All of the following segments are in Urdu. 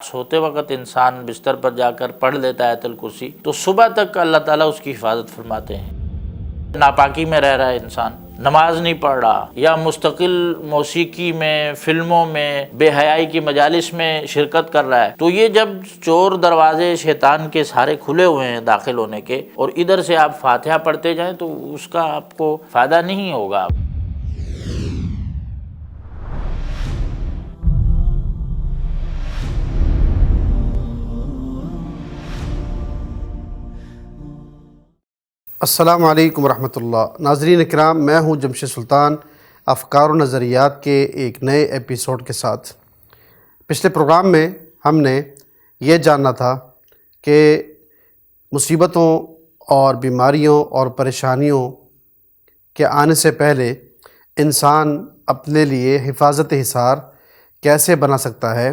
سوتے وقت انسان بستر پر جا کر پڑھ لیتا ہے آیت الکرسی تو صبح تک اللہ تعالیٰ اس کی حفاظت فرماتے ہیں۔ ناپاکی میں رہ رہا ہے انسان، نماز نہیں پڑھ رہا، یا مستقل موسیقی میں، فلموں میں، بے حیائی کی مجالس میں شرکت کر رہا ہے، تو یہ جب چور دروازے شیطان کے سارے کھلے ہوئے ہیں داخل ہونے کے، اور ادھر سے آپ فاتحہ پڑھتے جائیں تو اس کا آپ کو فائدہ نہیں ہوگا۔ السلام علیکم ورحمۃ اللہ۔ ناظرین اکرام، میں ہوں جمشید سلطان، افکار و نظریات کے ایک نئے ایپیسوڈ کے ساتھ۔ پچھلے پروگرام میں ہم نے یہ جاننا تھا کہ مصیبتوں اور بیماریوں اور پریشانیوں کے آنے سے پہلے انسان اپنے لیے حفاظت حصار کیسے بنا سکتا ہے،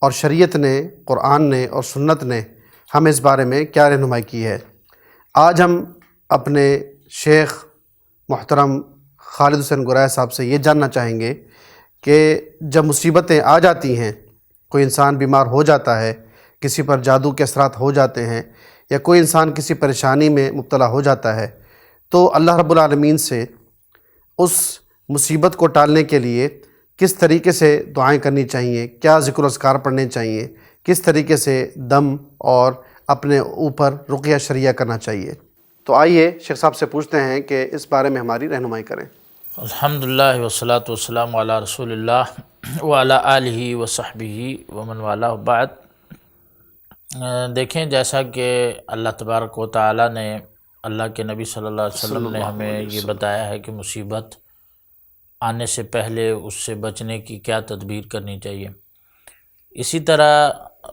اور شریعت نے، قرآن نے اور سنت نے ہمیں اس بارے میں کیا رہنمائی کی ہے۔ آج ہم اپنے شیخ محترم خالد حسین گورائے صاحب سے یہ جاننا چاہیں گے کہ جب مصیبتیں آ جاتی ہیں، کوئی انسان بیمار ہو جاتا ہے، کسی پر جادو کے اثرات ہو جاتے ہیں، یا کوئی انسان کسی پریشانی میں مبتلا ہو جاتا ہے، تو اللہ رب العالمین سے اس مصیبت کو ٹالنے کے لیے کس طریقے سے دعائیں کرنی چاہیے، کیا ذکر و اذکار پڑھنے چاہیے، کس طریقے سے دم اور اپنے اوپر رقیہ شرعیہ کرنا چاہیے۔ تو آئیے شیخ صاحب سے پوچھتے ہیں کہ اس بارے میں ہماری رہنمائی کریں۔ الحمدللہ والصلاۃ والسلام علی رسول اللہ وعلی آلہ وصحبہ ومن والہ، بعد۔ دیکھیں، جیسا کہ اللہ تبارک و تعالیٰ نے، اللہ کے نبی صلی اللہ علیہ وسلم نے ہمیں یہ بتایا ہے کہ مصیبت آنے سے پہلے اس سے بچنے کی کیا تدبیر کرنی چاہیے، اسی طرح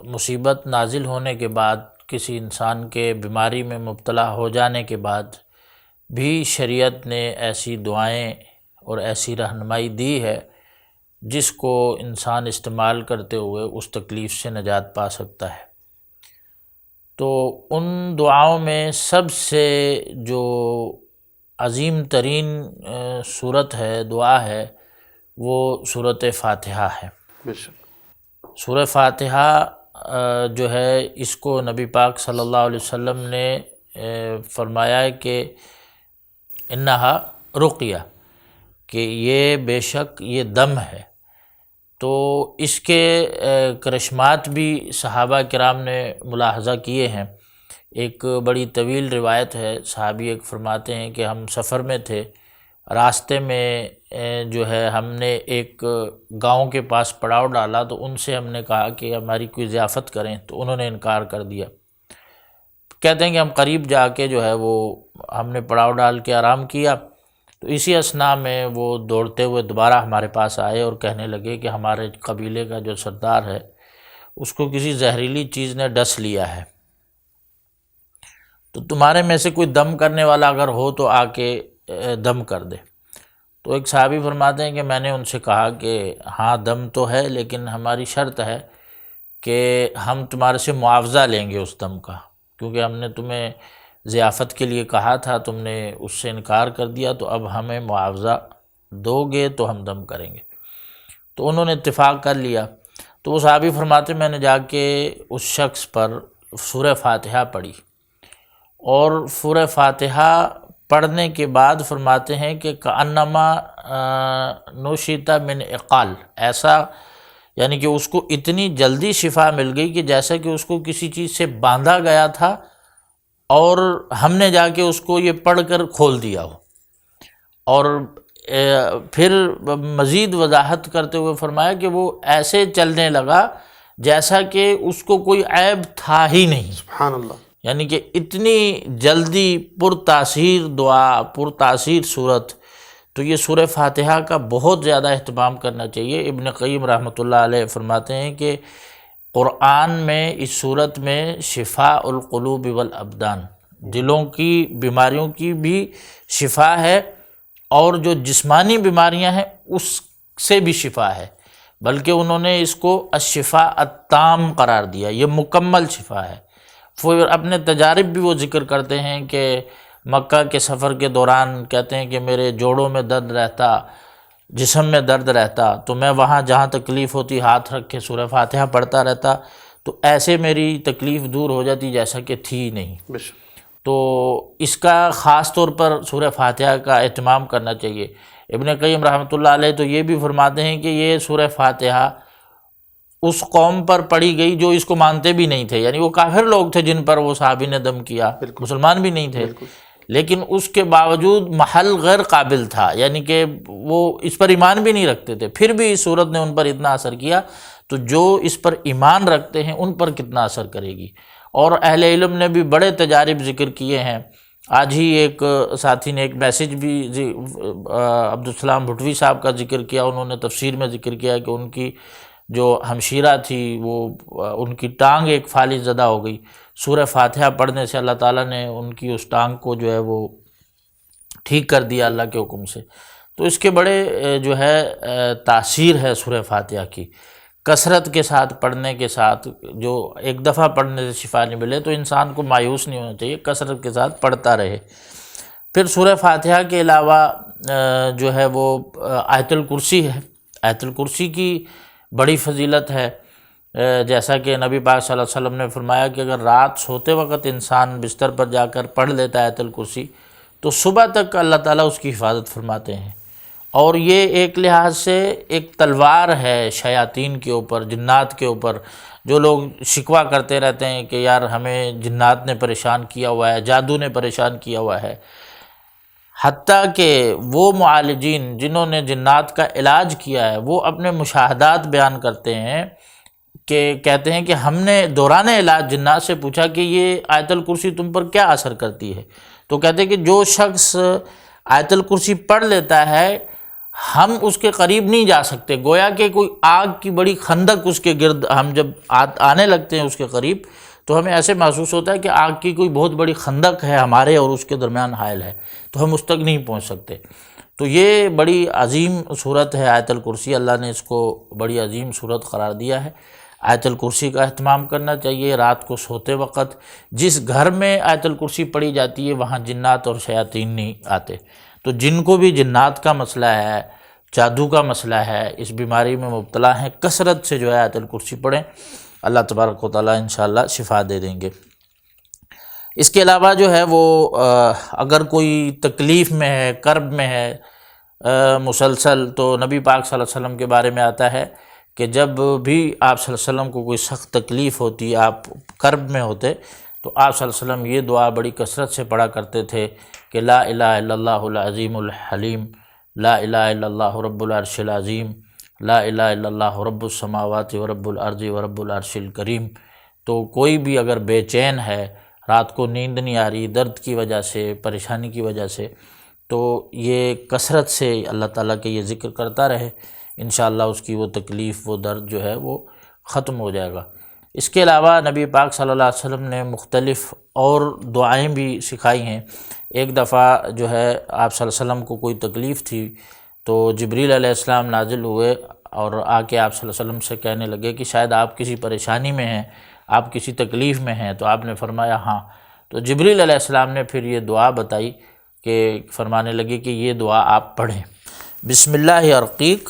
مصیبت نازل ہونے کے بعد، کسی انسان کے بیماری میں مبتلا ہو جانے کے بعد بھی شریعت نے ایسی دعائیں اور ایسی رہنمائی دی ہے جس کو انسان استعمال کرتے ہوئے اس تکلیف سے نجات پا سکتا ہے۔ تو ان دعاؤں میں سب سے جو عظیم ترین صورت ہے، دعا ہے، وہ سورۃ فاتحہ ہے۔ سورہ فاتحہ جو ہے، اس کو نبی پاک صلی اللہ علیہ وسلم نے فرمایا ہے کہ انہا رقیہ، کہ یہ بے شک یہ دم ہے۔ تو اس کے کرشمات بھی صحابہ کرام نے ملاحظہ کیے ہیں۔ ایک بڑی طویل روایت ہے، صحابی ایک فرماتے ہیں کہ ہم سفر میں تھے، راستے میں جو ہے ہم نے ایک گاؤں کے پاس پڑاؤ ڈالا، تو ان سے ہم نے کہا کہ ہماری کوئی ضیافت کریں، تو انہوں نے انکار کر دیا۔ کہتے ہیں کہ ہم قریب جا کے جو ہے وہ ہم نے پڑاؤ ڈال کے آرام کیا، تو اسی اثناء میں وہ دوڑتے ہوئے دوبارہ ہمارے پاس آئے اور کہنے لگے کہ ہمارے قبیلے کا جو سردار ہے اس کو کسی زہریلی چیز نے ڈس لیا ہے، تو تمہارے میں سے کوئی دم کرنے والا اگر ہو تو آ کے دم کر دے۔ تو ایک صحابی فرماتے ہیں کہ میں نے ان سے کہا کہ ہاں دم تو ہے، لیکن ہماری شرط ہے کہ ہم تمہارے سے معاوضہ لیں گے اس دم کا، کیونکہ ہم نے تمہیں ضیافت کے لیے کہا تھا، تم نے اس سے انکار کر دیا، تو اب ہمیں معاوضہ دو گے تو ہم دم کریں گے۔ تو انہوں نے اتفاق کر لیا۔ تو وہ صحابی فرماتے میں نے جا کے اس شخص پر سورہ فاتحہ پڑھی، اور سورہ فاتحہ پڑھنے کے بعد فرماتے ہیں کہ کأنما نوشیت من عقال، ایسا یعنی کہ اس کو اتنی جلدی شفا مل گئی کہ جیسا کہ اس کو کسی چیز سے باندھا گیا تھا اور ہم نے جا کے اس کو یہ پڑھ کر کھول دیا ہو۔ اور پھر مزید وضاحت کرتے ہوئے فرمایا کہ وہ ایسے چلنے لگا جیسا کہ اس کو کوئی عیب تھا ہی نہیں۔ سبحان اللہ۔ یعنی کہ اتنی جلدی پرتاثیر دعا، پرتاثیر صورت، تو یہ سورہ فاتحہ کا بہت زیادہ اہتمام کرنا چاہیے۔ ابن قیم رحمۃ اللہ علیہ فرماتے ہیں کہ قرآن میں اس صورت میں شفاء القلوب والابدان، دلوں کی بیماریوں کی بھی شفا ہے، اور جو جسمانی بیماریاں ہیں اس سے بھی شفا ہے، بلکہ انہوں نے اس کو الشفاء التام قرار دیا، یہ مکمل شفا ہے۔ پھر اپنے تجارب بھی وہ ذکر کرتے ہیں کہ مکہ کے سفر کے دوران کہتے ہیں کہ میرے جوڑوں میں درد رہتا، جسم میں درد رہتا، تو میں وہاں جہاں تکلیف ہوتی ہاتھ رکھ کے سورہ فاتحہ پڑھتا رہتا، تو ایسے میری تکلیف دور ہو جاتی جیسا کہ تھی نہیں۔ بے شک۔ تو اس کا خاص طور پر سورہ فاتحہ کا اہتمام کرنا چاہیے۔ ابن قیم رحمۃ اللہ علیہ تو یہ بھی فرماتے ہیں کہ یہ سورہ فاتحہ اس قوم پر پڑھی گئی جو اس کو مانتے بھی نہیں تھے، یعنی وہ کافر لوگ تھے جن پر وہ صحابی نے دم کیا، مسلمان بھی نہیں تھے، لیکن اس کے باوجود محل غیر قابل تھا، یعنی کہ وہ اس پر ایمان بھی نہیں رکھتے تھے، پھر بھی اس صورت نے ان پر اتنا اثر کیا، تو جو اس پر ایمان رکھتے ہیں ان پر کتنا اثر کرے گی۔ اور اہل علم نے بھی بڑے تجارب ذکر کیے ہیں۔ آج ہی ایک ساتھی نے ایک میسیج بھی عبدالسلام بھٹوی صاحب کا ذکر کیا، انہوں نے تفسیر میں ذکر کیا کہ ان کی جو ہمشیرہ تھی وہ ان کی ٹانگ ایک فالج زدہ ہو گئی، سورہ فاتحہ پڑھنے سے اللہ تعالیٰ نے ان کی اس ٹانگ کو جو ہے وہ ٹھیک کر دیا اللہ کے حکم سے۔ تو اس کے بڑے جو ہے تاثیر ہے سورہ فاتحہ کی۔ کثرت کے ساتھ پڑھنے کے ساتھ، جو ایک دفعہ پڑھنے سے شفا نہیں ملے تو انسان کو مایوس نہیں ہونا چاہیے، کثرت کے ساتھ پڑھتا رہے۔ پھر سورہ فاتحہ کے علاوہ جو ہے وہ آیت الکرسی ہے۔ آیت الکرسی کی بڑی فضیلت ہے، جیسا کہ نبی پاک صلی اللہ علیہ وسلم نے فرمایا کہ اگر رات سوتے وقت انسان بستر پر جا کر پڑھ لیتا ہے آیت الکرسی تو صبح تک اللہ تعالیٰ اس کی حفاظت فرماتے ہیں۔ اور یہ ایک لحاظ سے ایک تلوار ہے شیاطین کے اوپر، جنات کے اوپر، جو لوگ شکوہ کرتے رہتے ہیں کہ یار ہمیں جنات نے پریشان کیا ہوا ہے، جادو نے پریشان کیا ہوا ہے۔ حتیٰ کہ وہ معالجین جنہوں نے جنات کا علاج کیا ہے وہ اپنے مشاہدات بیان کرتے ہیں کہ کہتے ہیں کہ ہم نے دوران علاج جنات سے پوچھا کہ یہ آیت الکرسی تم پر کیا اثر کرتی ہے، تو کہتے ہیں کہ جو شخص آیت الکرسی پڑھ لیتا ہے ہم اس کے قریب نہیں جا سکتے، گویا کہ کوئی آگ کی بڑی خندق اس کے گرد، ہم جب آنے لگتے ہیں اس کے قریب تو ہمیں ایسے محسوس ہوتا ہے کہ آگ کی کوئی بہت بڑی خندق ہے ہمارے اور اس کے درمیان حائل ہے، تو ہم اس تک نہیں پہنچ سکتے۔ تو یہ بڑی عظیم صورت ہے آیت الکرسی، اللہ نے اس کو بڑی عظیم صورت قرار دیا ہے۔ آیت الکرسی کا اہتمام کرنا چاہیے رات کو سوتے وقت۔ جس گھر میں آیت الکرسی پڑھی جاتی ہے وہاں جنات اور شیاطین نہیں آتے۔ تو جن کو بھی جنات کا مسئلہ ہے، جادو کا مسئلہ ہے، اس بیماری میں مبتلا ہیں، کثرت سے جو ہے آیت الکرسی پڑھیں، اللہ تبارک و تعالیٰ انشاءاللہ شفا دے دیں گے۔ اس کے علاوہ جو ہے وہ اگر کوئی تکلیف میں ہے، کرب میں ہے مسلسل، تو نبی پاک صلی اللہ علیہ وسلم کے بارے میں آتا ہے کہ جب بھی آپ صلی اللہ علیہ وسلم کو کوئی سخت تکلیف ہوتی، آپ کرب میں ہوتے، تو آپ صلی اللہ علیہ وسلم یہ دعا بڑی کثرت سے پڑھا کرتے تھے کہ لا الہ الا اللہ العظیم الحلیم، لا الہ الا اللہ رب العرش العظیم، لا الہ الا اللہ رب السماوات ورب الارض ورب العرش الکریم۔ تو کوئی بھی اگر بے چین ہے، رات کو نیند نہیں آ رہی درد کی وجہ سے، پریشانی کی وجہ سے، تو یہ کثرت سے اللہ تعالیٰ کے یہ ذکر کرتا رہے، انشاءاللہ اس کی وہ تکلیف، وہ درد جو ہے وہ ختم ہو جائے گا۔ اس کے علاوہ نبی پاک صلی اللہ علیہ وسلم نے مختلف اور دعائیں بھی سکھائی ہیں۔ ایک دفعہ جو ہے آپ صلی اللہ علیہ وسلم کو کوئی تکلیف تھی تو جبریل علیہ السلام نازل ہوئے اور آ کے آپ صلی اللہ علیہ وسلم سے کہنے لگے کہ شاید آپ کسی پریشانی میں ہیں، آپ کسی تکلیف میں ہیں، تو آپ نے فرمایا ہاں۔ تو جبریل علیہ السلام نے پھر یہ دعا بتائی کہ فرمانے لگے کہ یہ دعا آپ پڑھیں، بسم اللہ ارقیک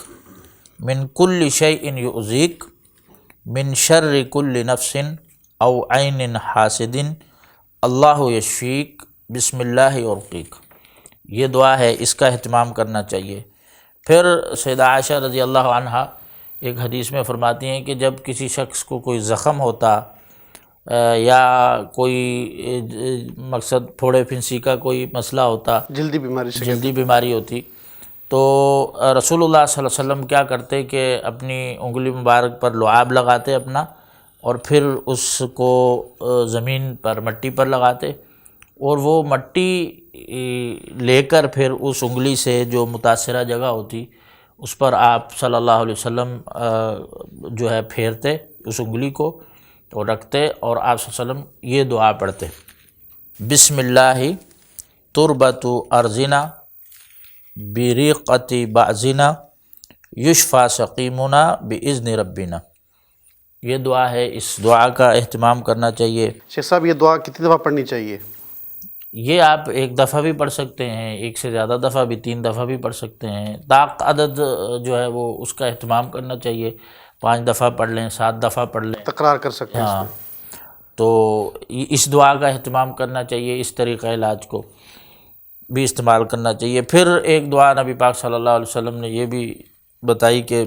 من کل شیء یؤذیک من شر کل نفس او عین حاسد اللہ یشفیک بسم اللہ ارقیک۔ یہ دعا ہے، اس کا اہتمام کرنا چاہیے۔ پھر سیدہ عائشہ رضی اللہ عنہا ایک حدیث میں فرماتی ہیں کہ جب کسی شخص کو کوئی زخم ہوتا یا کوئی مقصد پھوڑے پھنسی کا کوئی مسئلہ ہوتا، جلدی بیماری ہوتی، تو رسول اللہ صلی اللہ علیہ وسلم کیا کرتے کہ اپنی انگلی مبارک پر لعاب لگاتے اپنا، اور پھر اس کو زمین پر مٹی پر لگاتے، اور وہ مٹی لے کر پھر اس انگلی سے جو متاثرہ جگہ ہوتی اس پر آپ صلی اللہ علیہ وسلم جو ہے پھیرتے اس انگلی کو اور رکھتے، اور آپ صلی اللہ علیہ وسلم یہ دعا پڑھتے، بسم اللہ تربت ارضنا بریقت بعضنا یشفی سقیمنا باذن ربنا۔ یہ دعا ہے، اس دعا کا اہتمام کرنا چاہیے۔ شیخ صاحب یہ دعا کتنی دفعہ پڑھنی چاہیے؟ یہ آپ ایک دفعہ بھی پڑھ سکتے ہیں، ایک سے زیادہ دفعہ بھی، 3 دفعہ بھی پڑھ سکتے ہیں۔ طاق عدد جو ہے وہ اس کا اہتمام کرنا چاہیے 5 دفعہ پڑھ لیں، 7 دفعہ پڑھ لیں، تکرار کر سکتے ہیں اس ہاں، میں۔ تو اس دعا کا اہتمام کرنا چاہیے، اس طریقہ علاج کو بھی استعمال کرنا چاہیے۔ پھر ایک دعا نبی پاک صلی اللہ علیہ وسلم نے یہ بھی بتائی کہ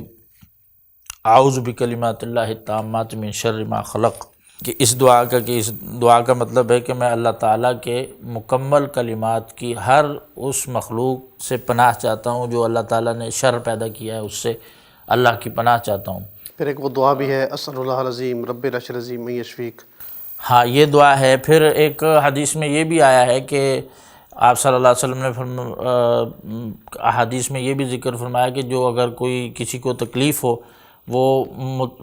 اعوذ بکلمات اللہ التامات من شر ما خلق، کہ اس دعا کا مطلب ہے کہ میں اللہ تعالیٰ کے مکمل کلمات کی ہر اس مخلوق سے پناہ چاہتا ہوں جو اللہ تعالیٰ نے شر پیدا کیا ہے، اس سے اللہ کی پناہ چاہتا ہوں۔ پھر ایک وہ دعا بھی ہے اسأل اللہ العظیم رب العرش العظیم ان یشفیک۔ ہاں، یہ دعا ہے۔ پھر ایک حدیث میں یہ بھی آیا ہے کہ آپ صلی اللہ علیہ وسلم نے احادیث میں یہ بھی ذکر فرمایا کہ جو اگر کوئی کسی کو تکلیف ہو وہ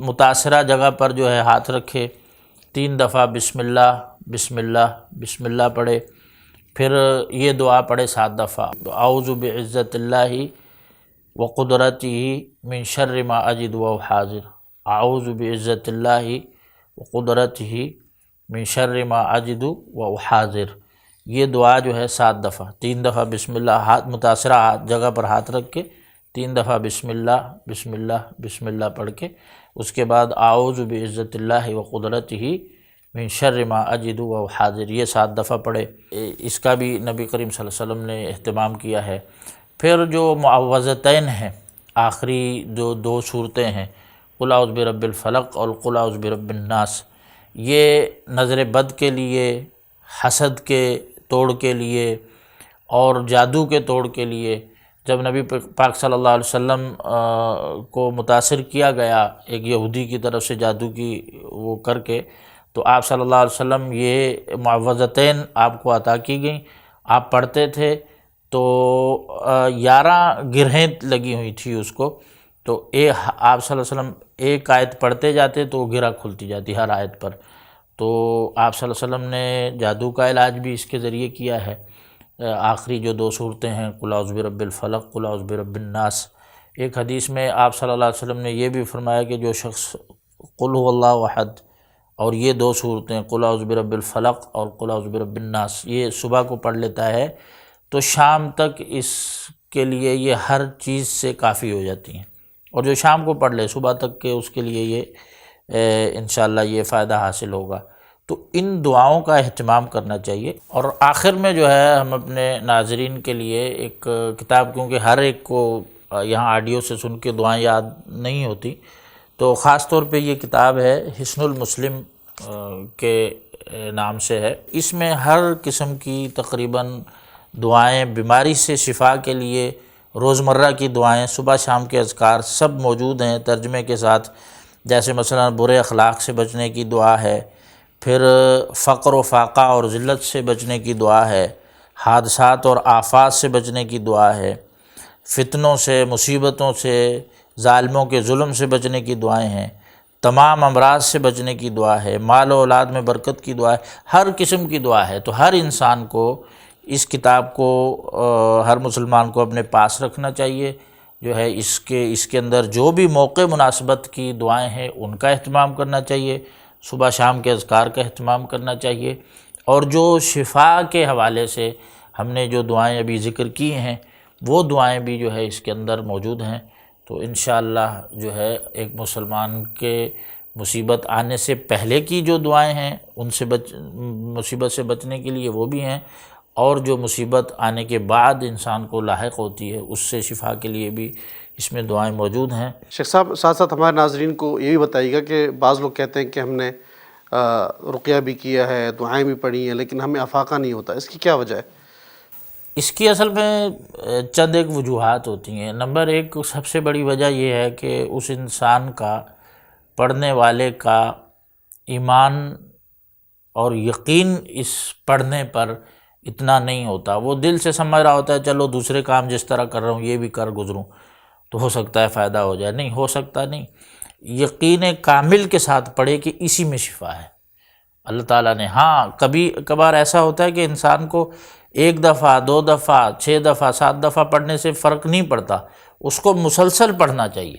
متاثرہ جگہ پر جو ہے ہاتھ رکھے، 3 دفعہ بسم اللہ بسم اللہ بسم اللہ پڑھے، پھر یہ دعا پڑھے 7 دفعہ، اعوذ بعزت اللہ وقدرتہ من شر ما اجد و حاضر، اعوذ بعزت اللہ وقدرتہ من شر ما اجد و حاضر۔ یہ دعا جو ہے 7 دفعہ، 3 دفعہ بسم اللہ، ہاتھ متاثرہ جگہ پر ہاتھ رکھ کے 3 دفعہ بسم اللہ بسم اللہ بسم اللہ پڑھ کے، اس کے بعد اعوذ بعزت اللہ وقدرتہ من شر ما اجد و حاضر، یہ 7 دفعہ پڑھے۔ اس کا بھی نبی کریم صلی اللہ علیہ وسلم نے اہتمام کیا ہے۔ پھر جو معوذتین ہیں، آخری جو 2 صورتیں ہیں، قل اعوذ برب الفلق اور قل اعوذ برب الناس، یہ نظر بد کے لیے، حسد کے توڑ کے لیے اور جادو کے توڑ کے لیے، جب نبی پاک صلی اللہ علیہ وسلم کو متاثر کیا گیا ایک یہودی کی طرف سے جادو کی وہ کر کے، تو آپ صلی اللہ علیہ وسلم یہ معوذتین آپ کو عطا کی گئیں، آپ پڑھتے تھے تو 11 گرہیں لگی ہوئی تھی اس کو، تو آپ صلی اللہ علیہ وسلم ایک آیت پڑھتے جاتے تو وہ گرہ کھلتی جاتی ہر آیت پر۔ تو آپ صلی اللہ علیہ وسلم نے جادو کا علاج بھی اس کے ذریعے کیا ہے۔ آخری جو 2 صورتیں ہیں، قل اعوذ برب الفلق قل اعوذ برب الناس، ایک حدیث میں آپ صلی اللہ علیہ وسلم نے یہ بھی فرمایا کہ جو شخص قل هو اللہ احد اور یہ 2 صورتیں قل اعوذ برب الفلق اور قل اعوذ برب الناس یہ صبح کو پڑھ لیتا ہے تو شام تک اس کے لیے یہ ہر چیز سے کافی ہو جاتی ہیں، اور جو شام کو پڑھ لے صبح تک کے اس کے لیے یہ انشاءاللہ یہ فائدہ حاصل ہوگا۔ تو ان دعاؤں کا اہتمام کرنا چاہیے۔ اور آخر میں جو ہے ہم اپنے ناظرین کے لیے ایک کتاب، کیونکہ ہر ایک کو یہاں آڈیو سے سن کے دعائیں یاد نہیں ہوتی، تو خاص طور پہ یہ کتاب ہے حصن المسلم کے نام سے ہے۔ اس میں ہر قسم کی تقریباً دعائیں، بیماری سے شفا کے لیے روزمرہ کی دعائیں، صبح شام کے اذکار سب موجود ہیں ترجمے کے ساتھ، جیسے مثلا برے اخلاق سے بچنے کی دعا ہے، پھر فقر و فاقہ اور ذلت سے بچنے کی دعا ہے، حادثات اور آفات سے بچنے کی دعا ہے، فتنوں سے، مصیبتوں سے، ظالموں کے ظلم سے بچنے کی دعائیں ہیں، تمام امراض سے بچنے کی دعا ہے، مال و اولاد میں برکت کی دعا ہے، ہر قسم کی دعا ہے۔ تو ہر انسان کو اس کتاب کو، ہر مسلمان کو اپنے پاس رکھنا چاہیے، جو ہے اس کے اندر جو بھی موقع مناسبت کی دعائیں ہیں ان کا اہتمام کرنا چاہیے، صبح شام کے اذکار کا اہتمام کرنا چاہیے، اور جو شفا کے حوالے سے ہم نے جو دعائیں ابھی ذکر کی ہیں وہ دعائیں بھی جو ہے اس کے اندر موجود ہیں۔ تو انشاءاللہ جو ہے ایک مسلمان کے مصیبت آنے سے پہلے کی جو دعائیں ہیں ان سے مصیبت سے بچنے کے لیے وہ بھی ہیں، اور جو مصیبت آنے کے بعد انسان کو لاحق ہوتی ہے اس سے شفا کے لیے بھی اس میں دعائیں موجود ہیں۔ شیخ صاحب ساتھ ساتھ ہمارے ناظرین کو یہ بھی بتائیے گا کہ بعض لوگ کہتے ہیں کہ ہم نے رقیہ بھی کیا ہے، دعائیں بھی پڑھی ہیں، لیکن ہمیں افاقہ نہیں ہوتا، اس کی کیا وجہ ہے؟ اس کی اصل میں چند ایک وجوہات ہوتی ہیں۔ نمبر 1 سب سے بڑی وجہ یہ ہے کہ اس انسان کا، پڑھنے والے کا ایمان اور یقین اس پڑھنے پر اتنا نہیں ہوتا، وہ دل سے سمجھ رہا ہوتا ہے چلو دوسرے کام جس طرح کر رہا ہوں یہ بھی کر گزروں تو ہو سکتا ہے فائدہ ہو جائے، نہیں ہو سکتا، نہیں، یقین کامل کے ساتھ پڑھے کہ اسی میں شفا ہے اللہ تعالیٰ نے۔ ہاں کبھی کبھار ایسا ہوتا ہے کہ انسان کو 1 دفعہ 2 دفعہ 6 دفعہ 7 دفعہ پڑھنے سے فرق نہیں پڑتا، اس کو مسلسل پڑھنا چاہیے،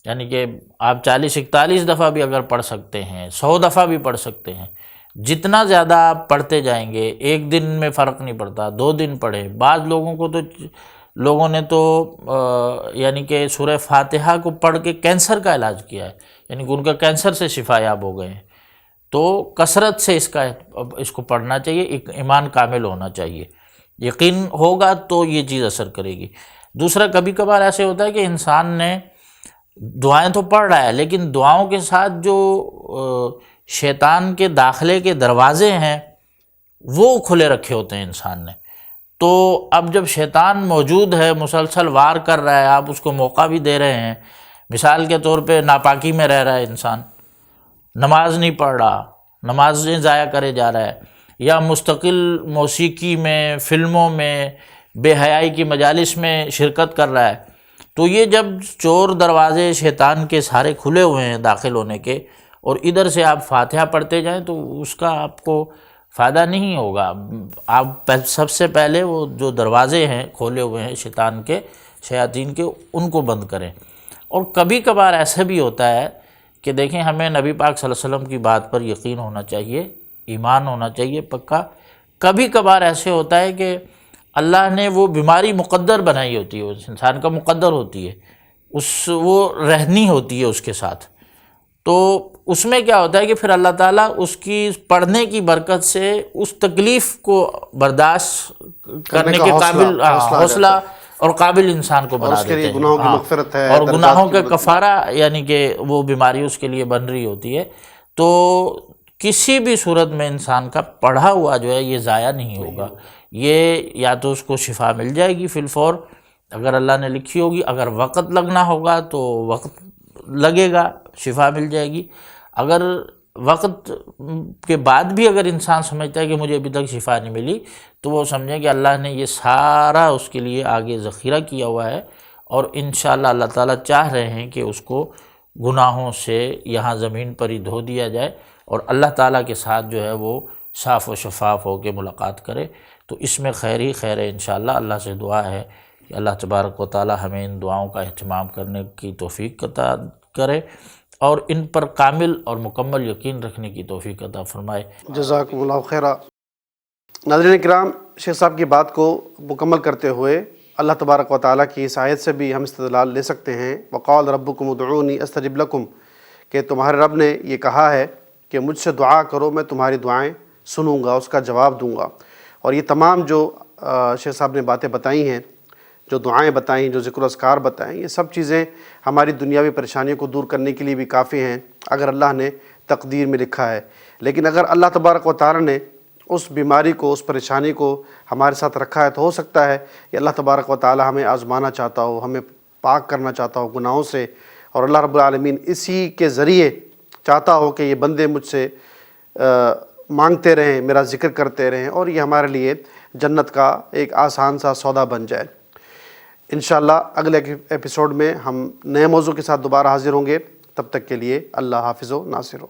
یعنی کہ آپ 40-41 دفعہ بھی اگر پڑھ سکتے ہیں، 100 دفعہ بھی پڑھ سکتے ہیں، جتنا زیادہ آپ پڑھتے جائیں گے، 1 دن میں فرق نہیں پڑتا، 2 دن پڑھے، بعض لوگوں کو تو لوگوں نے تو یعنی کہ سورہ فاتحہ کو پڑھ کے کینسر کا علاج کیا ہے، یعنی کہ ان کا کینسر سے شفا یاب ہو گئے ہیں۔ تو کثرت سے اس کو پڑھنا چاہیے، ایک ایمان کامل ہونا چاہیے، یقین ہوگا تو یہ چیز اثر کرے گی۔ دوسرا، کبھی کبھار ایسے ہوتا ہے کہ انسان نے دعائیں تو پڑھ رہا ہے، لیکن دعاؤں کے ساتھ جو شیطان کے داخلے کے دروازے ہیں وہ کھلے رکھے ہوتے ہیں انسان نے۔ تو اب جب شیطان موجود ہے، مسلسل وار کر رہا ہے، آپ اس کو موقع بھی دے رہے ہیں، مثال کے طور پہ ناپاکی میں رہ رہا ہے انسان، نماز نہیں پڑھ رہا، نمازیں ضائع کرے جا رہا ہے، یا مستقل موسیقی میں، فلموں میں، بے حیائی کی مجالس میں شرکت کر رہا ہے، تو یہ جب چور دروازے شیطان کے سارے کھلے ہوئے ہیں داخل ہونے کے، اور ادھر سے آپ فاتحہ پڑھتے جائیں تو اس کا آپ کو فائدہ نہیں ہوگا۔ آپ سب سے پہلے وہ جو دروازے ہیں کھولے ہوئے ہیں شیطان کے، شیاطین کے، ان کو بند کریں۔ اور کبھی کبھار ایسا بھی ہوتا ہے کہ دیکھیں، ہمیں نبی پاک صلی اللہ علیہ وسلم کی بات پر یقین ہونا چاہیے، ایمان ہونا چاہیے پکا۔ کبھی کبھار ایسے ہوتا ہے کہ اللہ نے وہ بیماری مقدر بنائی ہوتی ہے، اس انسان کا مقدر ہوتی ہے، وہ رہنی ہوتی ہے اس کے ساتھ، تو اس میں کیا ہوتا ہے کہ پھر اللہ تعالیٰ اس کی پڑھنے کی برکت سے اس تکلیف کو برداشت کرنے کے قابل، حوصلہ اور قابل انسان کو بنا دیتے ہیں، گناہوں کی مغفرت ہے، اور گناہوں کا کفارہ، یعنی کہ وہ بیماری اس کے لیے بن رہی ہوتی ہے۔ تو کسی بھی صورت میں انسان کا پڑھا ہوا جو ہے یہ ضائع نہیں ہوگا، یہ یا تو اس کو شفا مل جائے گی فی الفور اگر اللہ نے لکھی ہوگی، اگر وقت لگنا ہوگا تو وقت لگے گا، شفا مل جائے گی۔ اگر وقت کے بعد بھی اگر انسان سمجھتا ہے کہ مجھے ابھی تک شفا نہیں ملی، تو وہ سمجھے کہ اللہ نے یہ سارا اس کے لیے آگے ذخیرہ کیا ہوا ہے، اور انشاءاللہ اللہ تعالیٰ چاہ رہے ہیں کہ اس کو گناہوں سے یہاں زمین پر ہی دھو دیا جائے، اور اللہ تعالیٰ کے ساتھ جو ہے وہ صاف و شفاف ہو کے ملاقات کرے۔ تو اس میں خیر ہی خیر ہے انشاءاللہ۔ اللہ سے دعا ہے کہ اللہ تبارک و تعالیٰ ہمیں ان دعاؤں کا اہتمام کرنے کی توفیق عطا کرے، اور ان پر کامل اور مکمل یقین رکھنے کی توفیق عطا فرمائے۔ جزاکم اللہ خیرہ۔ ناظرین کرام، شیخ صاحب کی بات کو مکمل کرتے ہوئے اللہ تبارک و تعالیٰ کی اس آیت سے بھی ہم استدلال لے سکتے ہیں، وقال ربکم ادعونی استجب لکم، کہ تمہارے رب نے یہ کہا ہے کہ مجھ سے دعا کرو، میں تمہاری دعائیں سنوں گا، اس کا جواب دوں گا۔ اور یہ تمام جو شیخ صاحب نے باتیں بتائی ہیں، جو دعائیں بتائیں، جو ذکر و اذکار بتائیں، یہ سب چیزیں ہماری دنیاوی پریشانیوں کو دور کرنے کے لیے بھی کافی ہیں اگر اللہ نے تقدیر میں لکھا ہے۔ لیکن اگر اللہ تبارک و تعالیٰ نے اس بیماری کو، اس پریشانی کو ہمارے ساتھ رکھا ہے، تو ہو سکتا ہے کہ اللہ تبارک و تعالیٰ ہمیں آزمانا چاہتا ہو، ہمیں پاک کرنا چاہتا ہو گناہوں سے، اور اللہ رب العالمین اسی کے ذریعے چاہتا ہو کہ یہ بندے مجھ سے مانگتے رہیں، میرا ذکر کرتے رہیں، اور یہ ہمارے لیے جنت کا ایک آسان سا سودا بن جائے۔ انشاءاللہ اگلے ایپیسوڈ میں ہم نئے موضوع کے ساتھ دوبارہ حاضر ہوں گے، تب تک کے لیے اللہ حافظ و ناصر ہو۔